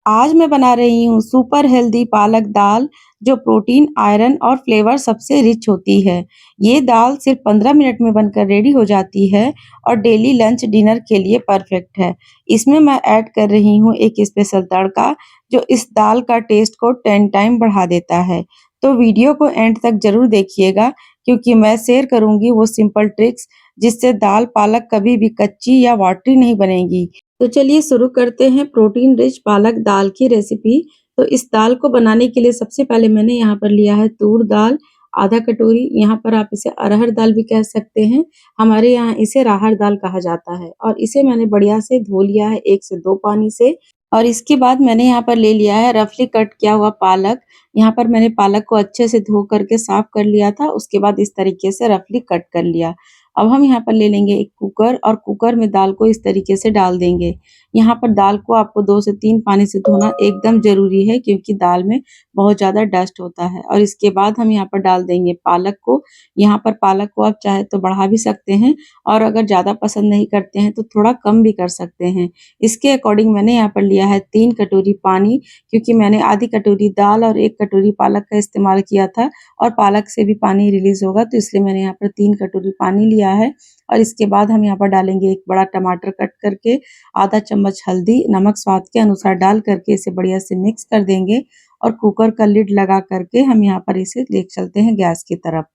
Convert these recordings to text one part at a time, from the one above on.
आज मैं बना रही हूँ सुपर हेल्दी पालक दाल जो प्रोटीन, आयरन और फ्लेवर सबसे रिच होती है। ये दाल सिर्फ 15 मिनट में बनकर रेडी हो जाती है और डेली लंच डिनर के लिए परफेक्ट है। इसमें मैं ऐड कर रही हूँ एक स्पेशल तड़का जो इस दाल का टेस्ट को 10 टाइम बढ़ा देता है। तो वीडियो को एंड तक जरूर देखिएगा क्योंकि मैं शेयर करूंगी वो सिंपल ट्रिक्स जिससे दाल पालक कभी भी कच्ची या वाटरी नहीं बनेगी। तो चलिए शुरू करते हैं प्रोटीन रिच पालक दाल की रेसिपी। तो इस दाल को बनाने के लिए सबसे पहले मैंने यहाँ पर लिया है तूर दाल आधा कटोरी। यहाँ पर आप इसे अरहर दाल भी कह सकते हैं। हमारे यहाँ इसे राहर दाल कहा जाता है और इसे मैंने बढ़िया से धो लिया है 1 से 2 पानी से। और इसके बाद मैंने यहाँ पर ले लिया है रफली कट किया हुआ पालक। यहाँ पर मैंने पालक को अच्छे से धो करके साफ कर लिया था। उसके बाद इस तरीके से रफली कट कर लिया। अब हम यहाँ पर ले लेंगे एक कुकर और कुकर में दाल को इस तरीके से डाल देंगे। यहाँ पर दाल को आपको 2 से 3 पानी से धोना एकदम ज़रूरी है क्योंकि दाल में बहुत ज़्यादा डस्ट होता है। और इसके बाद हम यहाँ पर डाल देंगे पालक को। यहाँ पर पालक को आप चाहे तो बढ़ा भी सकते हैं और अगर ज़्यादा पसंद नहीं करते हैं तो थोड़ा कम भी कर सकते हैं। इसके अकॉर्डिंग मैंने यहाँ पर लिया है 3 कटोरी पानी क्योंकि मैंने आधी कटोरी दाल और 1 कटोरी पालक का इस्तेमाल किया था और पालक से भी पानी रिलीज़ होगा तो इसलिए मैंने यहाँ पर 3 कटोरी पानी लिया है। और इसके बाद हम यहाँ पर डालेंगे एक बड़ा टमाटर कट करके, आधा चम्मच हल्दी, नमक स्वाद के अनुसार डाल करके इसे बढ़िया से मिक्स कर देंगे और कुकर का लिड लगा करके हम यहाँ पर इसे ले चलते हैं गैस की तरफ।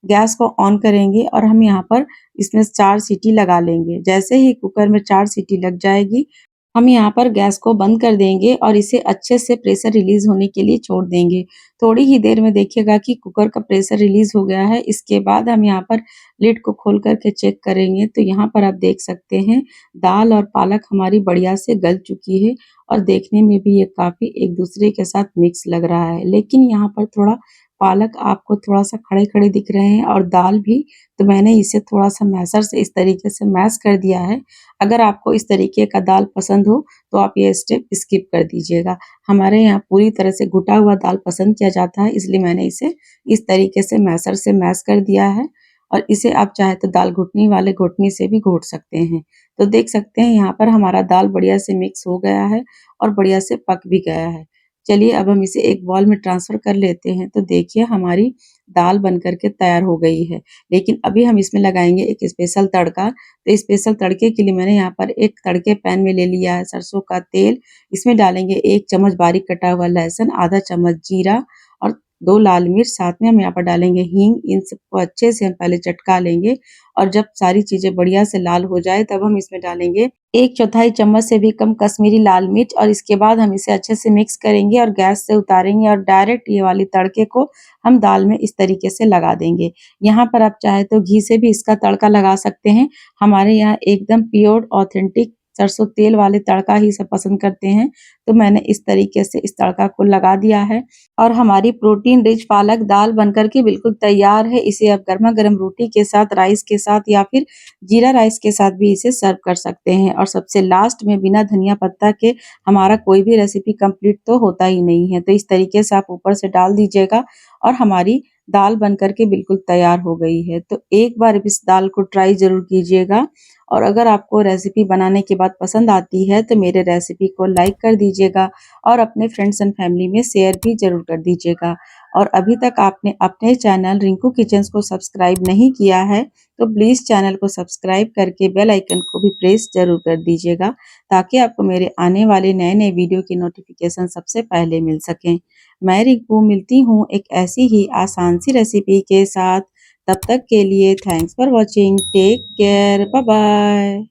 गैस को ऑन करेंगे और हम यहाँ पर इसमें 4 सीटी लगा लेंगे। जैसे ही कुकर में 4 सीटी लग जाएगी हम यहाँ पर गैस को बंद कर देंगे और इसे अच्छे से प्रेशर रिलीज होने के लिए छोड़ देंगे। थोड़ी ही देर में देखिएगा कि कुकर का प्रेशर रिलीज हो गया है। इसके बाद हम यहाँ पर लिड को खोल करके चेक करेंगे तो यहाँ पर आप देख सकते हैं दाल और पालक हमारी बढ़िया से गल चुकी है और देखने में भी ये काफ़ी एक दूसरे के साथ मिक्स लग रहा है। लेकिन यहाँ पर थोड़ा पालक आपको थोड़ा-सा खड़े-खड़े दिख रहे हैं और दाल भी, तो मैंने इसे थोड़ा-सा मैशर से इस तरीके से मैश कर दिया है। अगर आपको इस तरीके का दाल पसंद हो तो आप ये स्टेप स्किप कर दीजिएगा। हमारे यहाँ पूरी तरह से घुटा हुआ दाल पसंद किया जाता है इसलिए मैंने इसे इस तरीके से मैशर से मैश कर दिया है और इसे आप चाहे तो दाल घुटनी वाले घुटनी से भी घोट सकते हैं। तो देख सकते हैं यहाँ पर हमारा दाल बढ़िया से मिक्स हो गया है और बढ़िया से पक भी गया है। चलिए अब हम इसे एक बाउल में ट्रांसफ़र कर लेते हैं। तो देखिए हमारी दाल बन कर के तैयार हो गई है। लेकिन अभी हम इसमें लगाएँगे एक स्पेशल तड़का। तो स्पेशल तड़के के लिए मैंने यहाँ पर एक तड़के पैन में ले लिया है सरसों का तेल। इसमें डालेंगे 1 चम्मच बारीक कटा हुआ लहसुन, आधा चम्मच जीरा और 2 लाल मिर्च, साथ में हम यहाँ पर डालेंगे हींग। इन सबको अच्छे से हम पहले चटका लेंगे और जब सारी चीज़ें बढ़िया से लाल हो जाए तब हम इसमें डालेंगे 1/4 चम्मच से भी कम कश्मीरी लाल मिर्च और इसके बाद हम इसे अच्छे से मिक्स करेंगे और गैस से उतारेंगे और डायरेक्ट ये वाली तड़के को हम दाल में इस तरीके से लगा देंगे। यहाँ पर आप चाहे तो घी से भी इसका तड़का लगा सकते हैं। हमारे यहाँ एकदम प्योर ऑथेंटिक सरसों तेल वाले तड़का ही सब पसंद करते हैं, तो मैंने इस तरीके से इस तड़का को लगा दिया है और हमारी प्रोटीन रिच पालक दाल बनकर के बिल्कुल तैयार है। इसे आप गरमा-गरम रोटी के साथ, राइस के साथ या फिर जीरा राइस के साथ भी इसे सर्व कर सकते हैं। और सबसे लास्ट में बिना धनिया पत्ता के हमारा कोई भी रेसिपी कंप्लीट तो होता ही नहीं है। तो इस तरीके से आप ऊपर से डाल दीजिएगा और हमारी दाल बनकर के बिल्कुल तैयार हो गई है। तो एक बार इस दाल को ट्राई ज़रूर कीजिएगा और अगर आपको रेसिपी बनाने के बाद पसंद आती है तो मेरे रेसिपी को लाइक कर दीजिएगा और अपने फ्रेंड्स एंड फैमिली में शेयर भी ज़रूर कर दीजिएगा। और अभी तक आपने अपने चैनल रिंकू किचन्स को सब्सक्राइब नहीं किया है तो प्लीज़ चैनल को सब्सक्राइब करके बेल आइकन को भी प्रेस ज़रूर कर दीजिएगा ताकि आपको मेरे आने वाले नए-नए वीडियो की नोटिफिकेशन सबसे पहले मिल सकें। मैं रिंकू मिलती हूँ एक ऐसी ही आसान सी रेसिपी के साथ। तब तक के लिए thanks for watching. Take care. Bye bye.